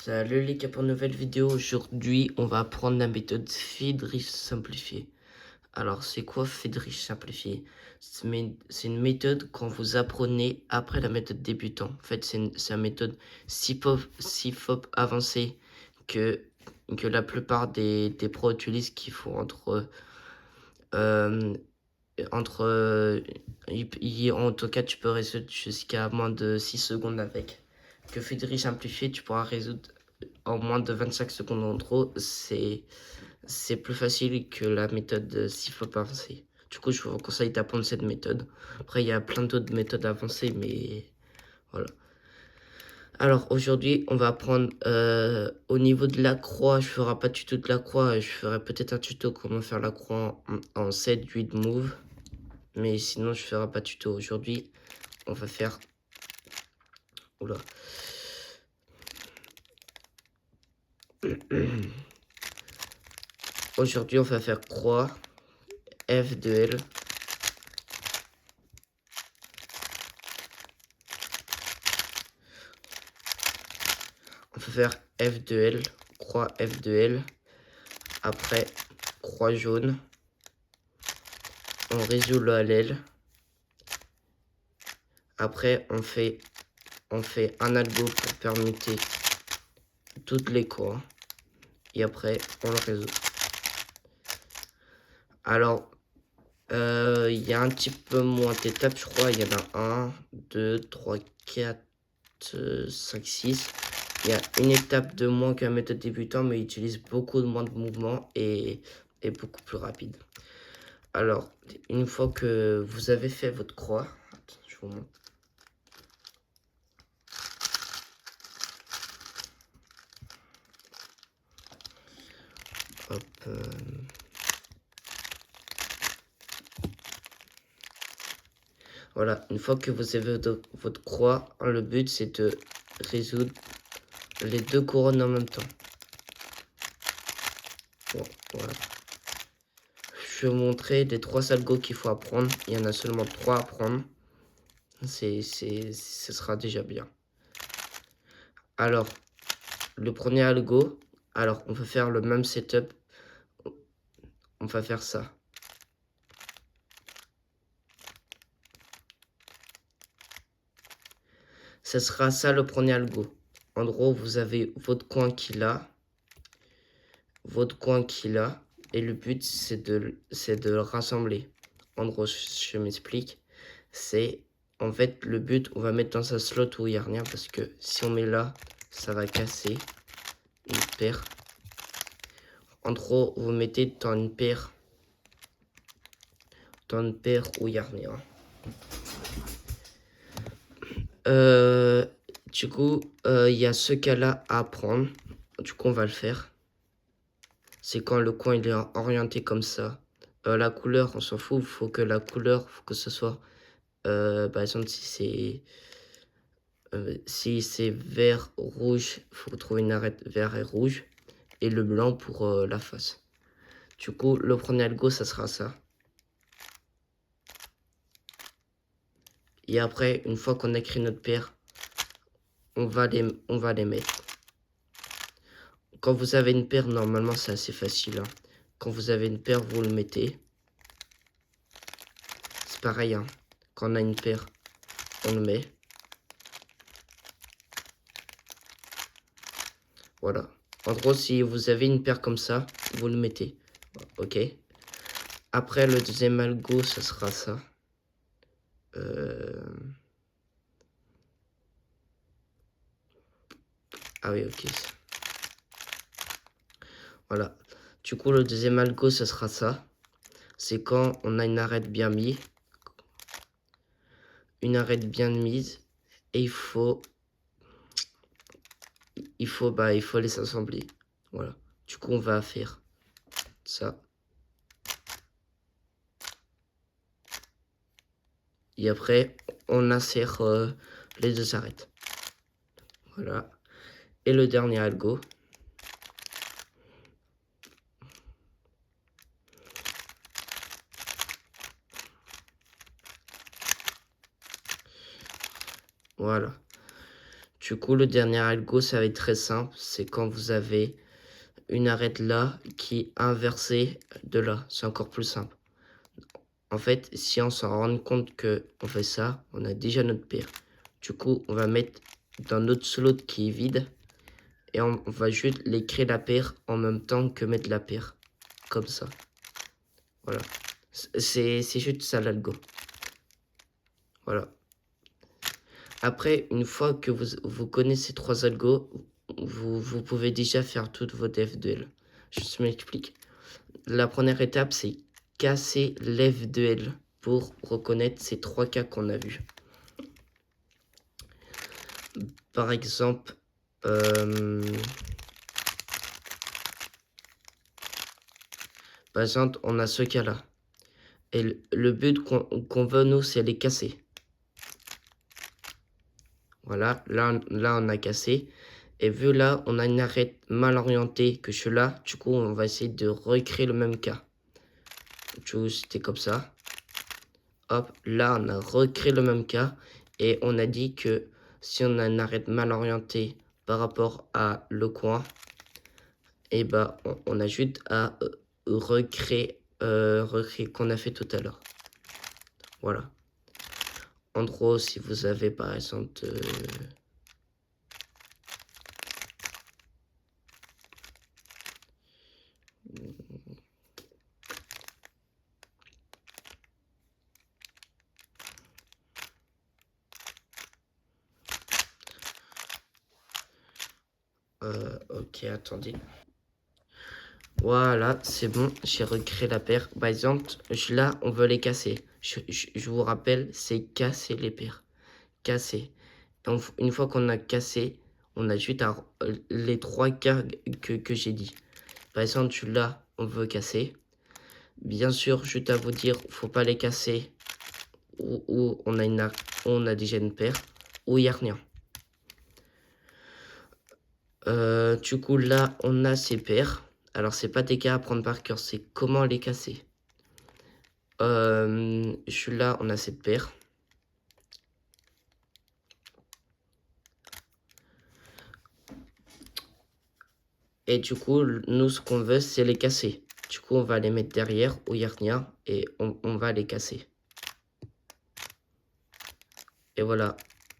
Salut les gars pour une nouvelle vidéo. Aujourd'hui, on va apprendre la méthode Friedrich simplifiée. Alors, c'est quoi Friedrich simplifié? C'est une méthode quand vous apprenez après la méthode débutant. En fait, c'est une méthode si pop avancée que la plupart des pros utilisent, qui font euh, en tout cas, tu peux résoudre jusqu'à moins de 6 secondes avec. Que Friedrich simplifié, tu pourras résoudre en moins de 25 secondes. En gros, c'est plus facile que la méthode 6 fois pas avancée. Du coup, je vous conseille d'apprendre cette méthode. Après, il y a plein d'autres méthodes avancées, mais voilà. Alors, aujourd'hui, on va apprendre au niveau de la croix. Je ne ferai pas de tuto de la croix. Je ferai peut-être un tuto comment faire la croix en 7-8 moves. Mais sinon, je ne ferai pas de tuto. Aujourd'hui, on va faire... Oula. Aujourd'hui, on va faire croix, F de L. On va faire F de L, croix F de L. Après, croix jaune. On résout le L. Après, on fait un algo pour permuter toutes les croix. Et après, on le résout. Alors, il y a un petit peu moins d'étapes, je crois. Il y en a 1, 2, 3, 4, 5, 6. Il y a une étape de moins que la méthode débutant, mais il utilise beaucoup de moins de mouvements et est beaucoup plus rapide. Alors, une fois que vous avez fait votre croix, je vous montre. Hop. Voilà, une fois que vous avez votre croix, le but c'est de résoudre les deux couronnes en même temps. Bon, voilà. Je vais vous montrer les 3 algos qu'il faut apprendre. Il y en a seulement 3 à apprendre. Ce sera déjà bien. Alors, le premier algo, alors on va faire le même setup. On va faire ça. Ce sera ça le premier algo. En gros, vous avez votre coin qui là. Votre coin qui là. Et le but, c'est de le rassembler. En gros, je m'explique. C'est, en fait, le but, on va mettre dans un slot où il n'y a rien. Parce que si on met là, ça va casser une paire. En gros, vous mettez dans une paire où il n'y a rien. Du coup, il y a ce cas-là à apprendre. Du coup, on va le faire. C'est quand le coin il est orienté comme ça. La couleur, on s'en fout. Il faut que la couleur, faut que ce soit... par exemple, si c'est vert, rouge, il faut trouver une arête vert et rouge. Et le blanc pour la face. Du coup, le premier algo, ça sera ça. Et après, une fois qu'on a créé notre paire, on va les mettre. Quand vous avez une paire, normalement, c'est assez facile. Hein. Quand vous avez une paire, vous le mettez. C'est pareil. Hein. Quand on a une paire, on le met. Voilà. En gros, si vous avez une paire comme ça, vous le mettez. Ok. Après, le deuxième algo, ça sera ça. Ah oui, ok. Voilà. Du coup, le deuxième algo, ça sera ça. C'est quand on a une arête bien mise. Une arête bien mise. Et il faut les assembler. Voilà. Du coup, on va faire ça. Et après, on insère les deux arêtes. Voilà. Et le dernier algo. Voilà. Du coup, le dernier algo, ça va être très simple. C'est quand vous avez une arête là qui est inversée de là. C'est encore plus simple. En fait, si on s'en rend compte que on fait ça, on a déjà notre paire. Du coup, on va mettre dans notre slot qui est vide. Et on va juste les créer la paire en même temps que mettre la paire. Comme ça. Voilà. C'est juste ça l'algo. Voilà. Après, une fois que vous connaissez 3 algos, vous pouvez déjà faire toutes vos F2L. Je m'explique. La première étape, c'est casser l'F2L pour reconnaître ces 3 cas qu'on a vus. Par exemple, on a ce cas-là. Et le but qu'on veut, nous, c'est les casser. Voilà, là, on a cassé. Et vu là, on a une arête mal orientée que je suis là. Du coup, on va essayer de recréer le même cas. Du coup, c'était comme ça. Hop, là, on a recréé le même cas. Et on a dit que si on a une arête mal orientée par rapport à le coin, et bah, on a juste à recréer qu'on a fait tout à l'heure. Voilà. En gros, si vous avez par exemple... ok, attendez. Voilà, c'est bon, j'ai recréé la paire. Par exemple, là, on veut les casser. Je vous rappelle, c'est casser les paires. Casser. Une fois qu'on a cassé, on a juste les 3 cas que j'ai dit. Par exemple, là, on veut casser. Bien sûr, juste à vous dire, faut pas les casser où on a déjà une paire, ou il n'y a rien. Du coup, là, on a ces paires. Alors, c'est pas des cas à prendre par cœur, c'est comment les casser. Je suis là, on a cette paire. Et du coup, nous, ce qu'on veut, c'est les casser. Du coup, on va les mettre derrière où il n'y a rien et on va les casser. Et voilà.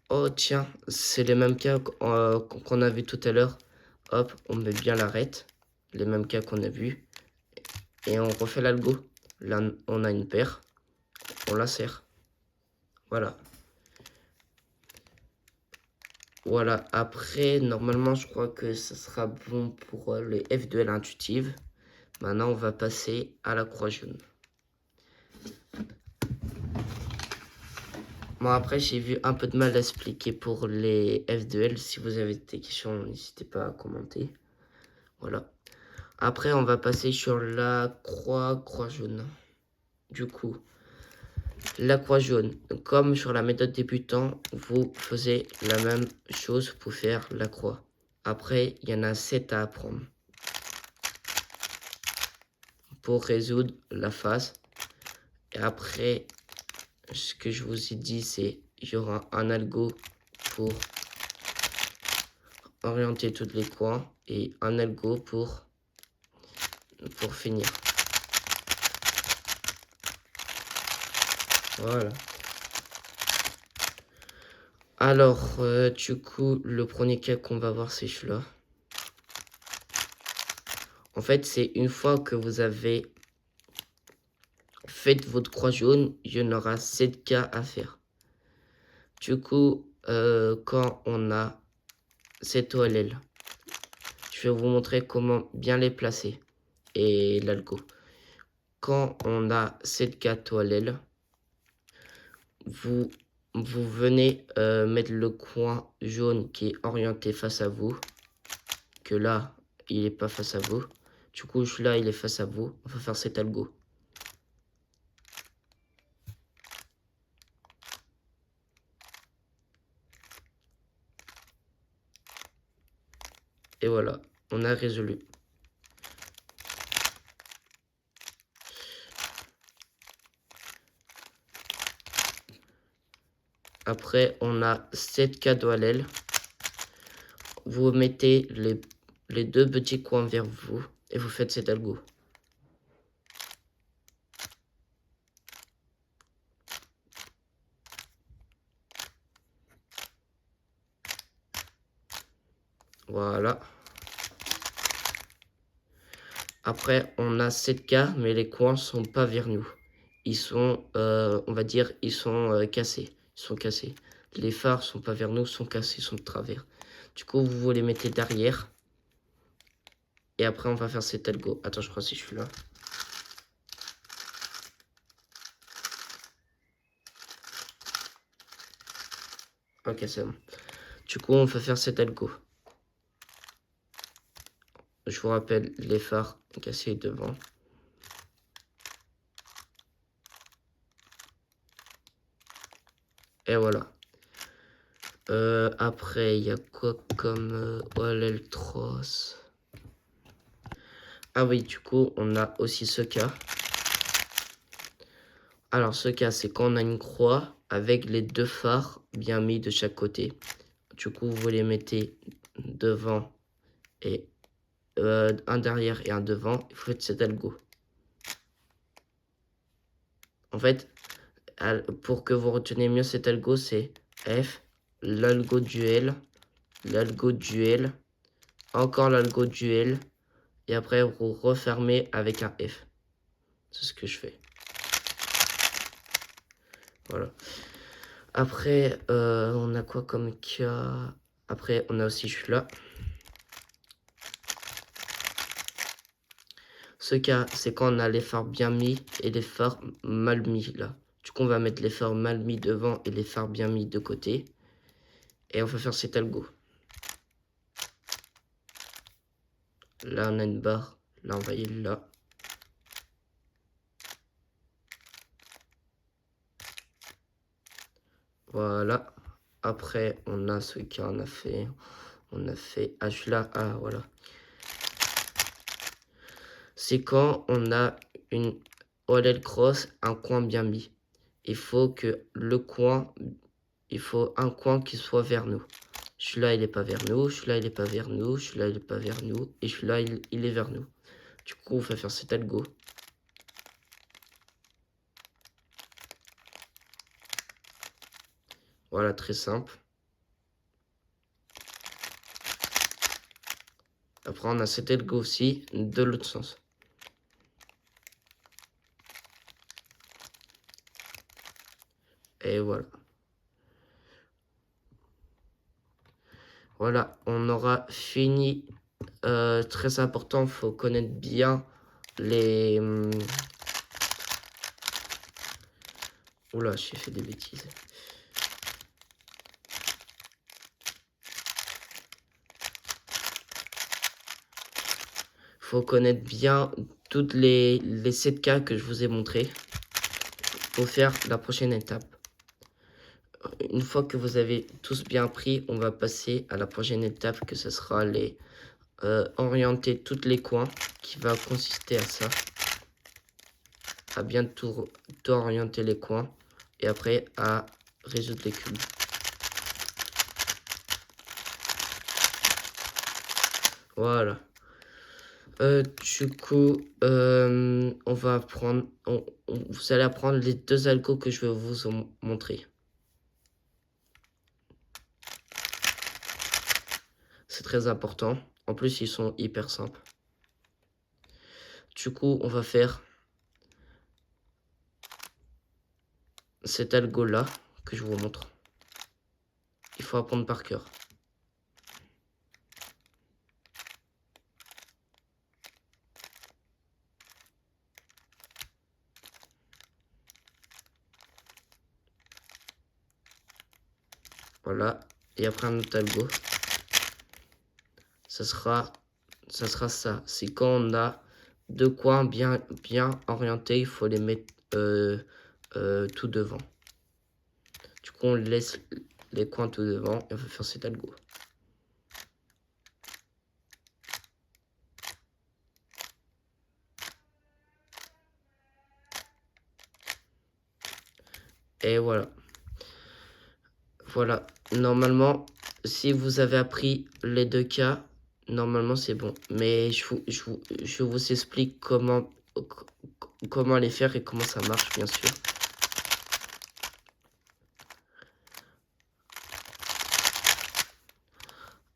Oh, tiens, c'est les mêmes cas qu'on a vu tout à l'heure. Hop, on met bien l'arête. Les mêmes cas qu'on a vu. Et on refait l'algo. Là, on a une paire. On la serre. Voilà. Voilà. Après, normalement, je crois que ça sera bon pour les F2L intuitives. Maintenant, on va passer à la croix jaune. Bon, après, j'ai vu un peu de mal à expliquer pour les F2L. Si vous avez des questions, n'hésitez pas à commenter. Voilà. Après, on va passer sur la croix jaune. Du coup, la croix jaune, comme sur la méthode débutant, vous faisiez la même chose pour faire la croix. Après, il y en a 7 à apprendre. Pour résoudre la face. Et après, ce que je vous ai dit, c'est il y aura un algo pour orienter tous les coins et un algo pour finir. Voilà. Alors, du coup, le premier cas qu'on va voir, c'est celui-là. En fait, c'est une fois que vous avez fait votre croix jaune, il y en aura 7 cas à faire. Du coup, quand on a cette OLL, je vais vous montrer comment bien les placer et l'algo. Quand on a cette cas OLL, vous venez mettre le coin jaune qui est orienté face à vous, que là, il n'est pas face à vous. Du coup, là, il est face à vous. On va faire cet algo. Et voilà, on a résolu. Après, on a 7 cas d'OLL. vous mettez les deux petits coins vers vous et vous faites cet algo. Voilà. Après, on a 7K, mais les coins sont pas vers nous. Ils sont, on va dire, ils sont cassés. Ils sont cassés. Les phares sont pas vers nous, sont cassés, sont de travers. Du coup, vous les mettez derrière. Et après, on va faire cet algo. Attends, je crois que si je suis là. Ok, c'est bon. Du coup, on va faire cet algo. Je vous rappelle les phares cassés devant. Et voilà. Après, il y a quoi comme... l'Eltros. Ah oui, du coup, on a aussi ce cas. Alors, ce cas, c'est quand on a une croix avec les deux phares bien mis de chaque côté. Du coup, vous les mettez devant et un derrière et un devant. Vous faites cet algo. En fait, pour que vous reteniez mieux cet algo, c'est F, l'algo duel, encore l'algo duel, et après vous refermez avec un F. C'est ce que je fais. Voilà. Après, on a quoi comme cas? Après, on a aussi celui-là. Ce cas, c'est quand on a les phares bien mis et les phares mal mis, là. Du coup, on va mettre les phares mal mis devant et les phares bien mis de côté. Et on va faire cet algo. Là, on a une barre. Là, on va y aller là. Voilà. Après, on a ce qu'on a fait. On a fait H là. Ah, voilà. C'est quand on a une OLL cross, un coin bien mis. Il faut que le coin, il faut un coin qui soit vers nous. Celui-là, il est pas vers nous. Celui-là, il est pas vers nous. Celui-là, il est pas vers nous. Et celui-là, il est vers nous. Du coup, on va faire cet algo. Voilà, très simple. Après, on a cet algo aussi de l'autre sens. Et voilà. Voilà, on aura fini. Très important, il faut connaître bien les... Oula, j'ai fait des bêtises. Faut connaître bien toutes les 7 cas que je vous ai montré pour faire la prochaine étape. Une fois que vous avez tous bien appris, on va passer à la prochaine étape que ce sera les orienter tous les coins qui va consister à ça. À bien tout orienter les coins et après à résoudre les cubes. Voilà. Du coup, on va apprendre, vous allez apprendre les deux algos que je vais vous montrer. C'est très important. En plus, ils sont hyper simples. Du coup, on va faire cet algo-là que je vous montre. Il faut apprendre par cœur. Voilà. Et après un autre algo. Ça sera ça. C'est quand on a deux coins bien orientés, il faut les mettre tout devant. Du coup, on laisse les coins tout devant et on va faire cet algo. Et voilà. Voilà. Normalement, si vous avez appris les deux cas, normalement c'est bon. Mais je vous explique comment les faire et comment ça marche, bien sûr.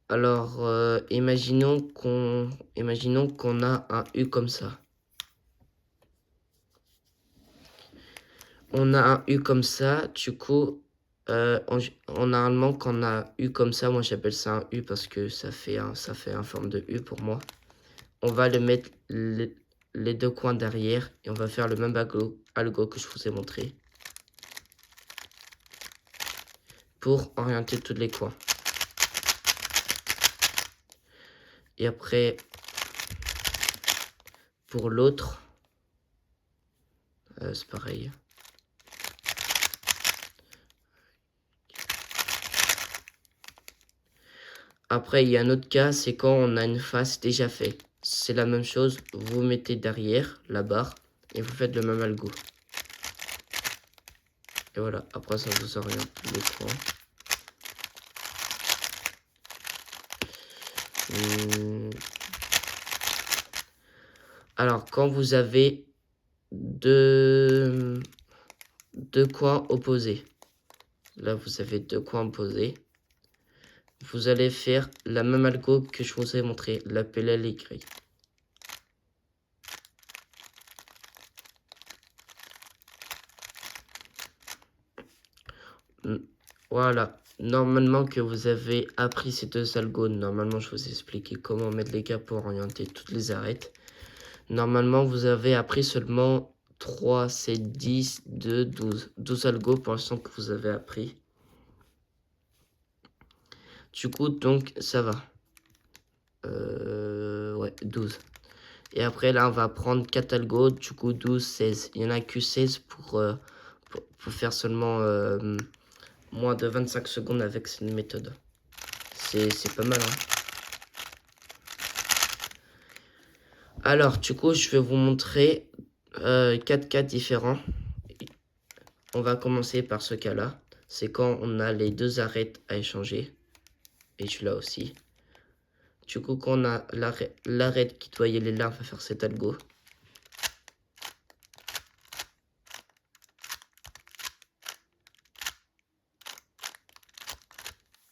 Alors, imaginons qu'on a un U comme ça. On a un U comme ça, du coup, normalement, quand on a un U comme ça, moi j'appelle ça un U parce que ça fait un forme de U pour moi. On va le mettre les deux coins derrière et on va faire le même algo que je vous ai montré pour orienter tous les coins. Et après, pour l'autre, c'est pareil. Après, il y a un autre cas, c'est quand on a une face déjà faite. C'est la même chose, vous mettez derrière la barre et vous faites le même algo. Et voilà, après ça vous oriente tous les coins. Alors, quand vous avez deux coins opposés, là vous avez deux coins opposés, vous allez faire la même algo que je vous ai montré, l'appeler Y. Voilà, normalement que vous avez appris ces deux algos, normalement je vous ai expliqué comment mettre les cas pour orienter toutes les arêtes. Normalement vous avez appris seulement 3, 7, 10, 2, 12. 12 algos pour l'instant que vous avez appris. Du coup, donc, ça va. Ouais, 12. Et après, là, on va prendre 4 algos, du coup, 12, 16. Il n'y en a que 16 pour faire seulement moins de 25 secondes avec cette méthode. C'est pas mal, hein. Alors, du coup, je vais vous montrer 4 cas différents. On va commencer par ce cas-là. C'est quand on a les deux arêtes à échanger. Et celui-là aussi. Du coup, quand on a l'arête qui doit y aller là, on va faire cet algo.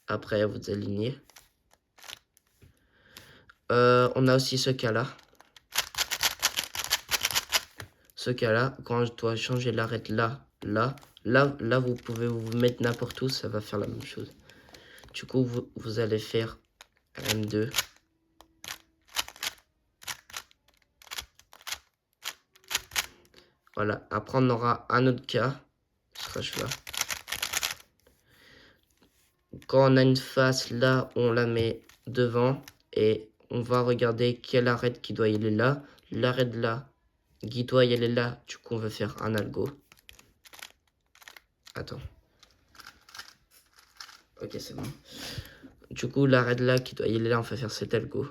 Après, vous alignez. On a aussi ce cas-là. Ce cas-là, quand je dois changer l'arête là, vous pouvez vous mettre n'importe où, ça va faire la même chose. Du coup, vous allez faire M2. Voilà. Après, on aura un autre cas. Ce sera celui-là. Quand on a une face là, on la met devant et on va regarder quelle arête qui doit y aller là. L'arête là, qui doit y aller là, du coup, on va faire un algo. Attends. Ok, c'est bon. Du coup, l'arête là qui doit y aller là, on va faire cet algo.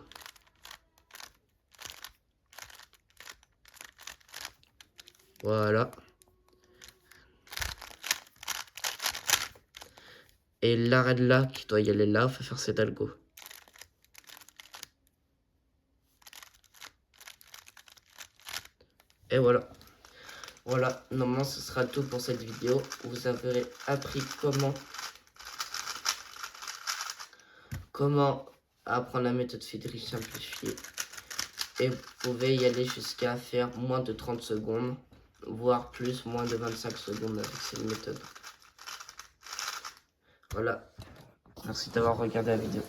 Voilà. Et l'arête là qui doit y aller là, on va faire cet algo. Et voilà. Voilà, normalement ce sera tout pour cette vidéo. Vous avez appris comment apprendre la méthode Friedrich simplifiée. Et vous pouvez y aller jusqu'à faire moins de 30 secondes, voire plus, moins de 25 secondes avec cette méthode. Voilà. Merci d'avoir regardé la vidéo.